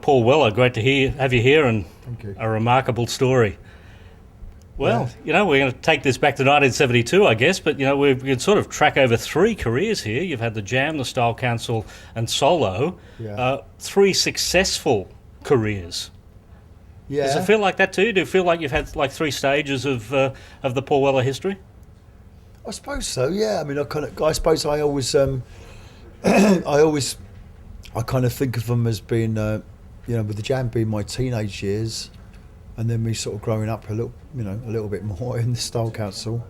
Paul Weller, great to have you here, and Thank you. a remarkable story. Well, we're going to take this back to 1972, I guess, but, we can sort of track over three careers here. You've had the Jam, the Style Council, and solo. Yeah. Three successful careers. Yeah. Does it feel like that too? Do you feel like you've had like three stages of the Paul Weller history? I suppose so. Yeah. I mean, I suppose I always, I kind of think of them as being, with the Jam being my teenage years, and then me sort of growing up a little bit more in the Style Council,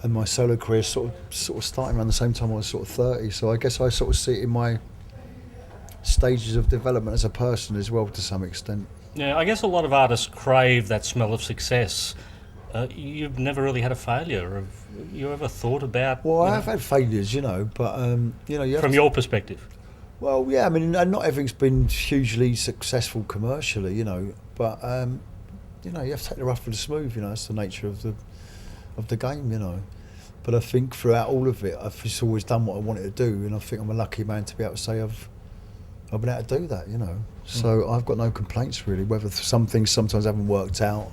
and my solo career sort of starting around the same time I was sort of 30. So I guess I sort of see it in my stages of development as a person as well, to some extent. Yeah, I guguess a lot of artists crave that smell of success. You've never really had a failure. Have you ever thought about? Well, I have had failures, but you have from your perspective. Well, yeah, I mean, not everything's been hugely successful commercially, but you have to take the rough with the smooth. That's the nature of the game, But I think throughout all of it, I've just always done what I wanted to do, and I think I'm a lucky man to be able to say I've been able to do that, So I've got no complaints really. Whether some things sometimes haven't worked out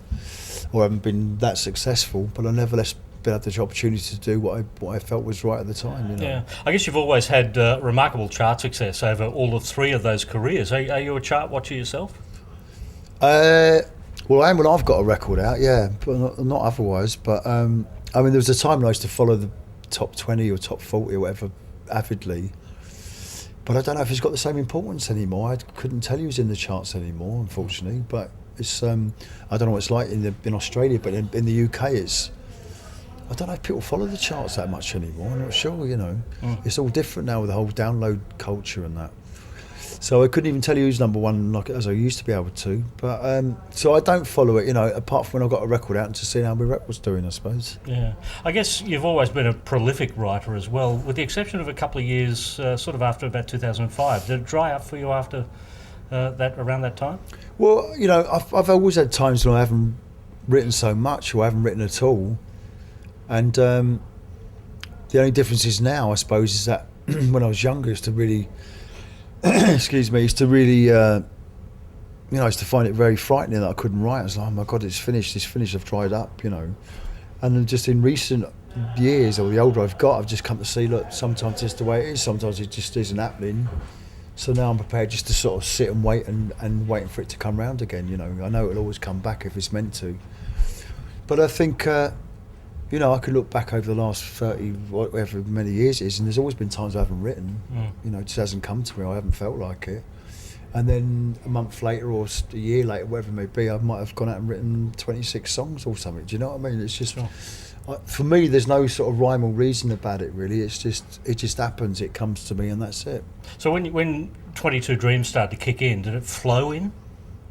or haven't been that successful, but I nevertheless been had the opportunity to do what I felt was right at the time. Yeah, I guess you've always had remarkable chart success over all of three of those careers. Are you a chart watcher yourself? Well, I am when I've got a record out, yeah, but not otherwise. But I mean, there was a time when I used to follow the top 20 or top 40 or whatever avidly. But I don't know if it's got the same importance anymore. I couldn't tell you who's in the charts anymore, unfortunately. But it's I don't know what it's like in Australia, but in the UK, I don't know if people follow the charts that much anymore. I'm not sure, It's all different now with the whole download culture and that. So I couldn't even tell you who's number one as I used to be able to. But so I don't follow it, apart from when I got a record out and to see how my record's doing, I suppose. Yeah, I guess you've always been a prolific writer as well, with the exception of a couple of years, sort of after about 2005. Did it dry up for you after around that time? Well, I've always had times when I haven't written so much or I haven't written at all. And the only difference is now, I suppose, is that when I was younger, is to really, is to really, is to find it very frightening that I couldn't write. I was like, oh my God, it's finished, I've dried up, And then just in recent years, or the older I've got, I've just come to see, look, sometimes it's the way it is, sometimes it just isn't happening. So now I'm prepared just to sort of sit and wait and waiting for it to come round again, I know it'll always come back if it's meant to. But I think, I could look back over the last 30, whatever many years it is, and there's always been times I haven't written. It just hasn't come to me, I haven't felt like it. And then a month later or a year later, whatever it may be, I might have gone out and written 26 songs or something. Do you know what I mean? It's just, for me, there's no sort of rhyme or reason about it, really. It just happens, it comes to me, and that's it. So when 22 Dreams started to kick in, did it flow in?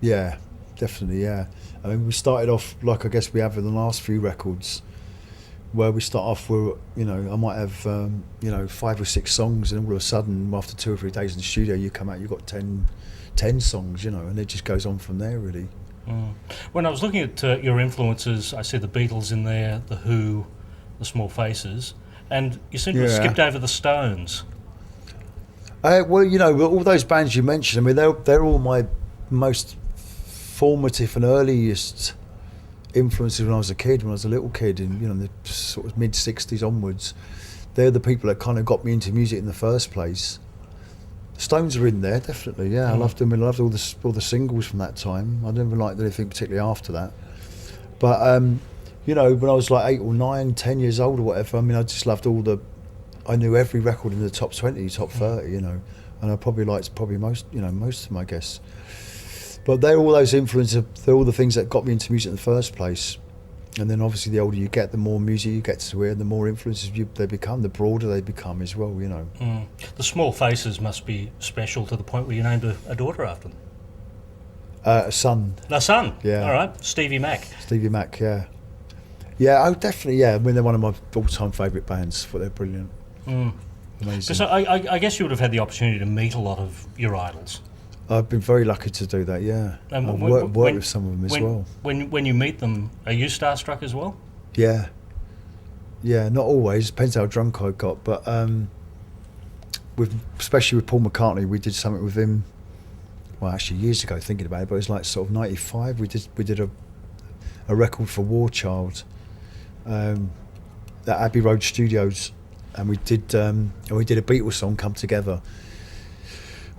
Yeah, definitely, yeah. I mean, we started off like I guess we have in the last few records, where we start off with, I might have, 5 or 6 songs, and all of a sudden, after 2 or 3 days in the studio, you come out, you've got 10 songs, and it just goes on from there, really. When I was looking at your influences, I see the Beatles in there, the Who, the Small Faces, and you seem to have skipped over the Stones. Well, all those bands you mentioned, I mean, they're all my most formative and earliest influences when I was a little kid, in the sort of mid 60s onwards. They're the people that kind of got me into music in the first place. The Stones are in there, definitely. Yeah, I loved them. I loved all the singles from that time. I never liked anything particularly after that. But when I was like 8 or 9, 10 years old or whatever, I mean, I just loved I knew every record in the top 20, top 30, and I probably liked most of them, I guess. But they're all those influences, they're all the things that got me into music in the first place. And then obviously the older you get, the more music you get to hear, the more influences they become, the broader they become as well, The Small Faces must be special to the point where you named a daughter after them. A son. A son? Yeah. All right, Stevie Mac. Stevie Mac, yeah. Yeah, oh, definitely, yeah. I mean, they're one of my all-time favourite bands. I thought they're brilliant. Amazing. So I guess you would have had the opportunity to meet a lot of your idols. I've been very lucky to do that, yeah. And I've worked with some of them as well. When you meet them, are you starstruck as well? Yeah. Yeah, not always. Depends how drunk I got. But especially with Paul McCartney, we did something with him well, actually years ago thinking about it, but it was like sort of 95. We did a record for War Child at Abbey Road Studios, and we did a Beatles song, Come Together,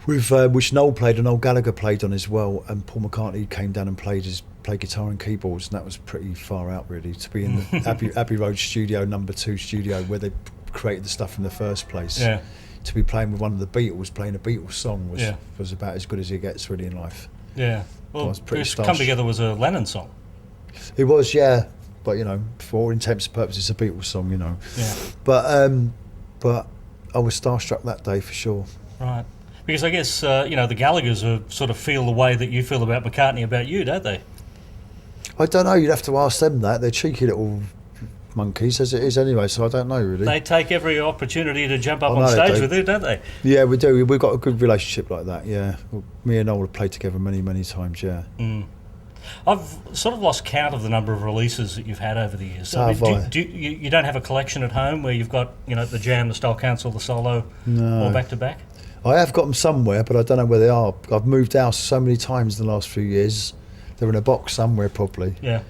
with which Noel played and Noel Gallagher played on as well, and Paul McCartney came down and played guitar and keyboards, and that was pretty far out really, to be in the Abbey Road Studio, #2 studio, where they created the stuff in the first place. Yeah. To be playing with one of the Beatles, playing a Beatles song was about as good as it gets really in life. Yeah. Well, Come Together was a Lennon song. It was, yeah. But, you know, for all intents and purposes, it's a Beatles song, you know. Yeah. But I was starstruck that day for sure. Right. Because I guess, you know, the Gallaghers sort of feel the way that you feel about McCartney about you, don't they? I don't know. You'd have to ask them that. They're cheeky little monkeys, as it is anyway, so I don't know really. They take every opportunity to jump up on stage with you, don't they? Yeah, we do. We've got a good relationship like that, yeah. Me and Noel have played together many, many times, yeah. Mm. I've sort of lost count of the number of releases that you've had over the years. So you don't have a collection at home where you've got, you know, the Jam, the Style Council, the solo, all back to back? I have got them somewhere, but I don't know where they are. I've moved house so many times in the last few years. They're in a box somewhere probably. Yeah.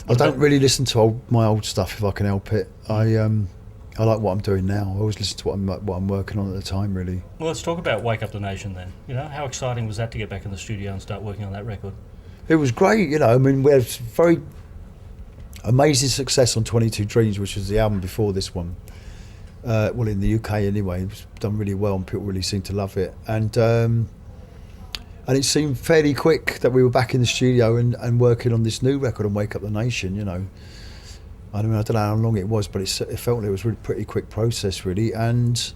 I don't really listen to my old stuff if I can help it. I like what I'm doing now. I always listen to what I'm working on at the time, really. Well, let's talk about Wake Up the Nation then. You know, how exciting was that to get back in the studio and start working on that record? It was great, you know. I mean, we had very amazing success on 22 Dreams, which was the album before this one. Well, in the UK anyway, it was done really well and people really seemed to love it. And it seemed fairly quick that we were back in the studio and working on this new record on Wake Up the Nation, you know. I mean, I don't know how long it was, but it felt like it was a really pretty quick process, really. And,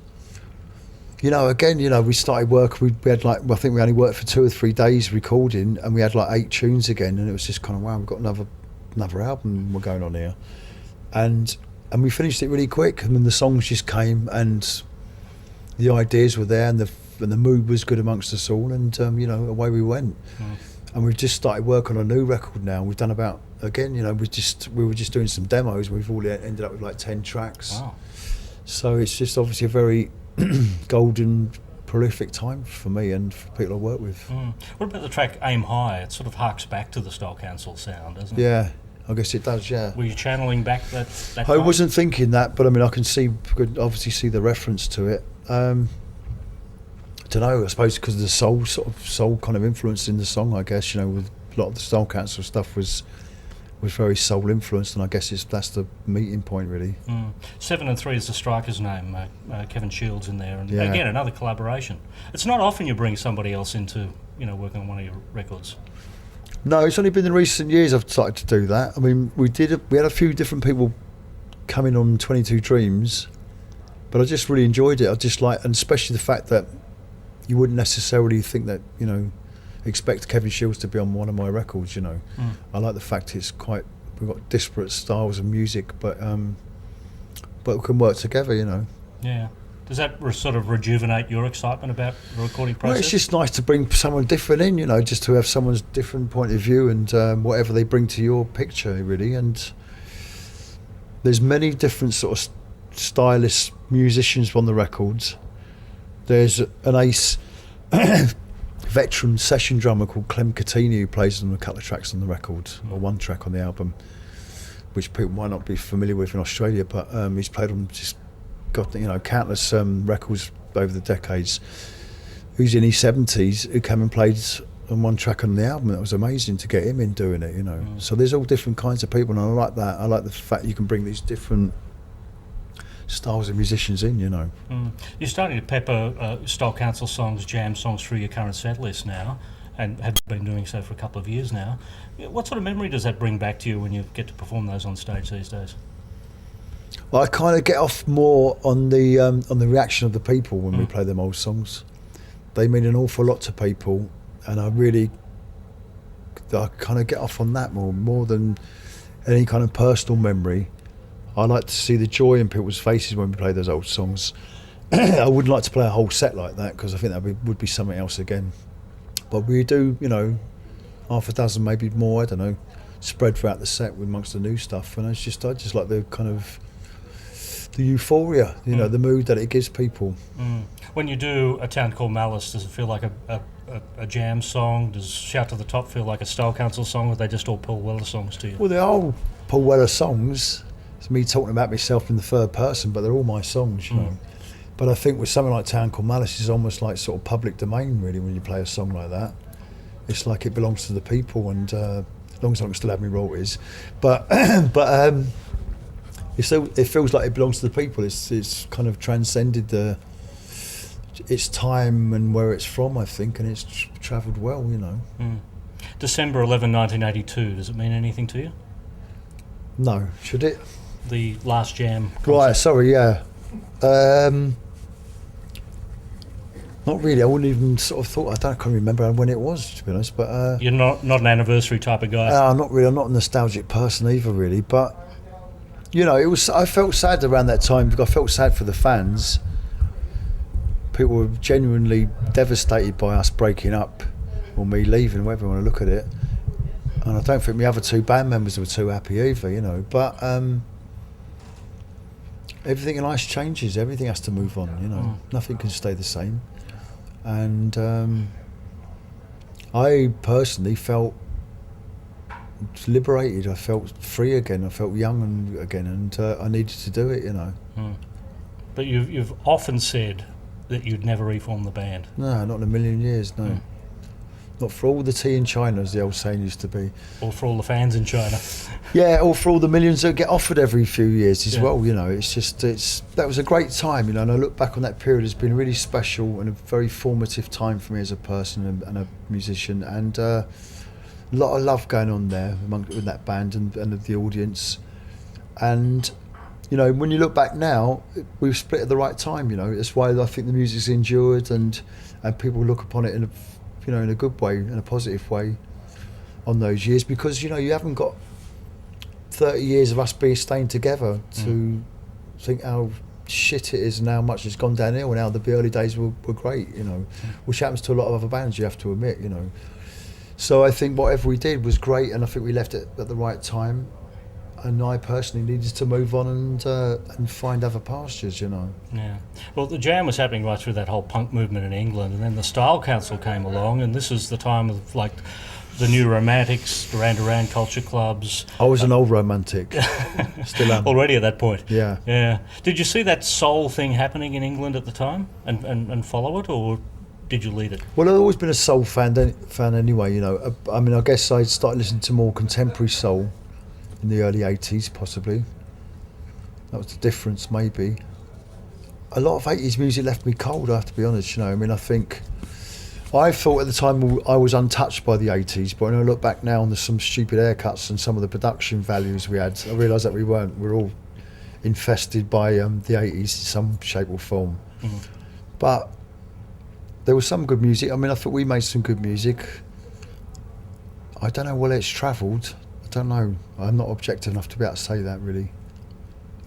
you know, again, you know, we started work, we had like, well, I think we only worked for 2 or 3 days recording, and we had like 8 tunes again, and it was just kind of, wow, we've got another album we're going on here. And we finished it really quick. I mean, the songs just came, and the ideas were there, and the mood was good amongst us all, and you know, away we went. And we've just started work on a new record now. We've done about, again, you know, we were just doing some demos. We've all ended up with like 10 tracks. Wow. So it's just obviously a very golden, prolific time for me and for people I work with. What about the track Aim High? It sort of harks back to the Style Council sound, doesn't it? Yeah, I guess it does, yeah. Were you channeling back that I wasn't thinking that, but I mean, I could obviously see the reference to it. I don't know, I suppose because of the soul kind of influence in the song, I guess, you know, with a lot of the Style Council stuff was very soul influenced, and I guess that's the meeting point, really. 7 and 3 is the striker's name, Kevin Shields in there, and yeah. Again, another collaboration. It's not often you bring somebody else into, you know, working on one of your records. No, it's only been in recent years I've started to do that. I mean, we had a few different people coming on 22 Dreams, but I just really enjoyed it. I just like, and especially the fact that you wouldn't necessarily think that, you know, expect Kevin Shields to be on one of my records, you know. I like the fact we've got disparate styles of music, but we can work together, you know. Yeah. Does that sort of rejuvenate your excitement about the recording process? Well, it's just nice to bring someone different in, you know, just to have someone's different point of view and whatever they bring to your picture, really. And there's many different sort of stylists, musicians on the records. There's an ace veteran session drummer called Clem Catini who plays on a couple of tracks on the record, or one track on the album, which people might not be familiar with in Australia, but he's played on just countless records over the decades. Who's in his 70s, who came and played on one track on the album. It was amazing to get him in doing it, you know. So there's all different kinds of people, and I like that. I like the fact you can bring these different styles of musicians in, you know. You're starting to pepper Style Council songs, jam songs through your current set list now, and have been doing so for a couple of years now. What sort of memory does that bring back to you when you get to perform those on stage these days? Well, I kind of get off more on the reaction of the people when we play them old songs. They mean an awful lot to people, and I kind of get off on that more than any kind of personal memory. I like to see the joy in people's faces when we play those old songs. I wouldn't like to play a whole set like that because I think that would be something else again. But we do, you know, half a dozen, maybe more, I don't know, spread throughout the set amongst the new stuff. And I just like the kind of the euphoria, the mood that it gives people. When you do A Town Called Malice, does it feel like a jam song? Does Shout to the Top feel like a Style Council song, or are they just all Paul Weller songs to you? Well, they're all Paul Weller songs. It's me talking about myself in the third person, but they're all my songs, you know. But I think with something like Town Called Malice, it's almost like sort of public domain, really, when you play a song like that. It's like it belongs to the people, and as long as I can still have my royalties. But it feels like it belongs to the people. It's kind of transcended its time and where it's from, I think, and it's travelled well, you know. December 11, 1982, does it mean anything to you? No, should it? The last jam concert. Right, sorry, yeah. Not really. I wouldn't even sort of thought. I can't remember when it was, to be honest. But you're not an anniversary type of guy. Not really. I'm not a nostalgic person either, really. But it was. I felt sad around that time because I felt sad for the fans. People were genuinely devastated by us breaking up or me leaving, whatever you want to look at it. And I don't think the other two band members were too happy either, But everything in life changes. everything has to move on, Nothing can stay the same. And I personally felt liberated. I felt free again. I felt young again, and I needed to do it, But you've often said that you'd never reform the band. No, not in a million years, no. Not for all the tea in China, as the old saying used to be. Or for all the fans in China. Yeah, or for all the millions that get offered every few years as well, that was a great time, and I look back on that period as being really special and a very formative time for me as a person and a musician, and a lot of love going on there with that band and the audience. And when you look back now, we've split at the right time, That's why I think the music's endured and people look upon it in a good way, in a positive way on those years, because, you haven't got 30 years of us staying together to think how shit it is and how much it's gone downhill and how the early days were great, which happens to a lot of other bands, you have to admit, So I think whatever we did was great, and I think we left it at the right time. And I personally needed to move on and find other pastures, Yeah. Well, the jam was happening right through that whole punk movement in England, and then the Style Council came along, and this is the time of the New Romantics, Duran Duran culture clubs. I was an old romantic, still am. Already at that point. Yeah. Yeah. Did you see that soul thing happening in England at the time and follow it, or did you lead it? Well, I've always been a soul fan anyway. I mean, I guess I started listening to more contemporary soul in the early 80s, possibly. That was the difference, maybe. A lot of 80s music left me cold, I have to be honest, I mean, I thought at the time I was untouched by the 80s, but when I look back now on some stupid haircuts and some of the production values we had, I realise that we weren't. We're all infested by the 80s in some shape or form. But there was some good music. I mean, I thought we made some good music. I don't know where it's travelled. I don't know. I'm not objective enough to be able to say that, really.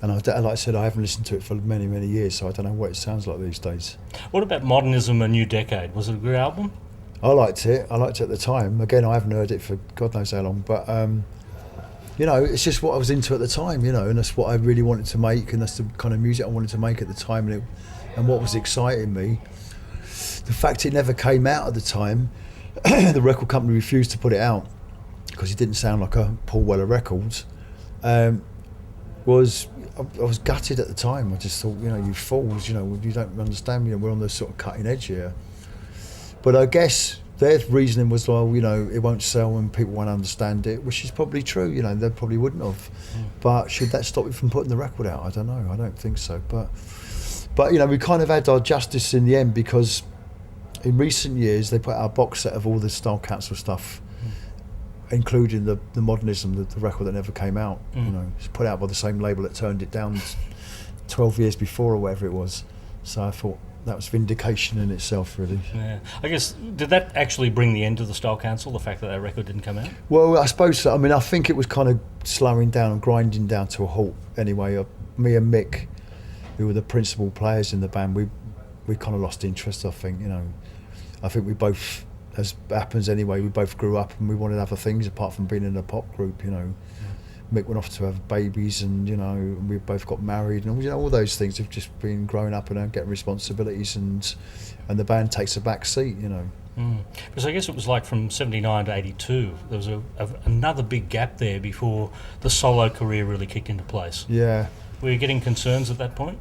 And like I said, I haven't listened to it for many, many years, so I don't know what it sounds like these days. What about Modernism, A New Decade? Was it a good album? I liked it. I liked it at the time. Again, I haven't heard it for God knows how long, but it's just what I was into at the time, and that's what I really wanted to make, and that's the kind of music I wanted to make at the time, and what was exciting me. The fact it never came out at the time, the record company refused to put it out because it didn't sound like a Paul Weller record. I was gutted at the time. I just thought, you fools, you don't understand. We're on the sort of cutting edge here. But I guess their reasoning was, well, it won't sell and people won't understand it, which is probably true. They probably wouldn't have. But should that stop you from putting the record out? I don't know. I don't think so. But we kind of had our justice in the end, because in recent years they put out a box set of all the Style Council stuff, including the Modernism, the record that never came out. It's put out by the same label that turned it down 12 years before or whatever it was. So I thought that was vindication in itself, really. Yeah. I guess, did that actually bring the end to the Style Council, the fact that record didn't come out? Well, I suppose so. I mean, I think it was kind of slowing down and grinding down to a halt anyway. Me and Mick, who were the principal players in the band, we kind of lost interest, I think. I think we both, as happens anyway, we both grew up and we wanted other things apart from being in a pop group, Mick went off to have babies, and we both got married, and all those things have just been growing up and getting responsibilities, and the band takes a back seat. Because I guess it was like from 79 to 82, there was another big gap there before the solo career really kicked into place. Yeah. Were you getting concerns at that point?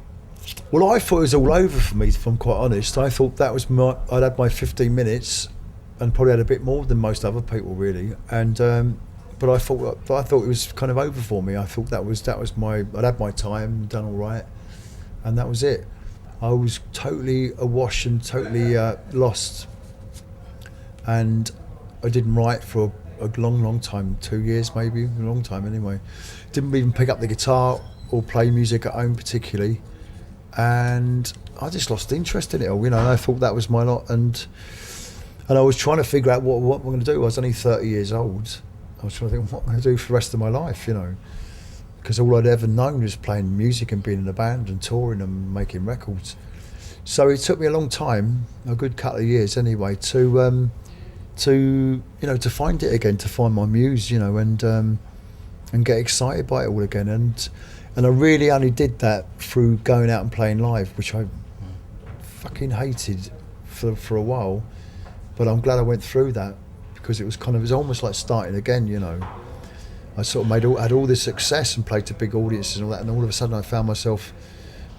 Well, I thought it was all over for me, if I'm quite honest. I thought that was I'd had my 15 minutes, and probably had a bit more than most other people, really. And but I thought it was kind of over for me. I thought that was I'd had my time, done all right, and that was it. I was totally awash and totally lost, and I didn't write for a long time, 2 years maybe, a long time anyway. Didn't even pick up the guitar or play music at home particularly, and I just lost interest in it all. And I thought that was my lot, and I was trying to figure out what I'm going to do. I was only 30 years old. I was trying to think what I'm going to do for the rest of my life, because all I'd ever known was playing music and being in a band and touring and making records. So it took me a long time, a good couple of years anyway, to find it again, to find my muse, and get excited by it all again. And I really only did that through going out and playing live, which I fucking hated for a while. But I'm glad I went through that, because it was almost like starting again, I sort of had all this success and played to big audiences and all that, and all of a sudden I found myself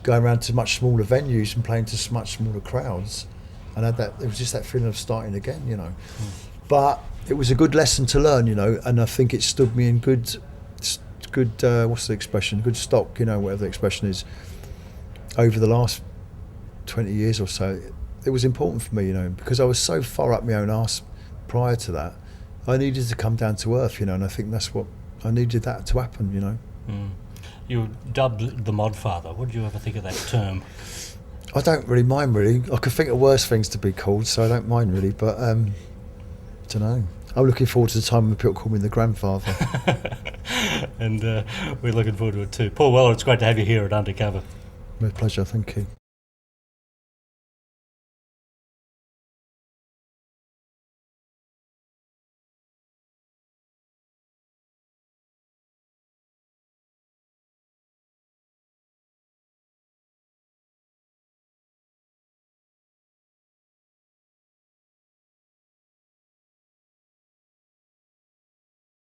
going around to much smaller venues and playing to much smaller crowds, and it was just that feeling of starting again, But it was a good lesson to learn, and I think it stood me in good what's the expression? Good stock, whatever the expression is. Over the last 20 years or so, it was important for me, because I was so far up my own arse prior to that. I needed to come down to earth, and I think that's what I needed that to happen, You were dubbed the Mod Father. What did you ever think of that term? I don't really mind, really. I could think of worse things to be called, so I don't mind really. But I don't know. I'm looking forward to the time when people call me the grandfather. And we're looking forward to it too. Paul Weller, it's great to have you here at Undercover. My pleasure, thank you.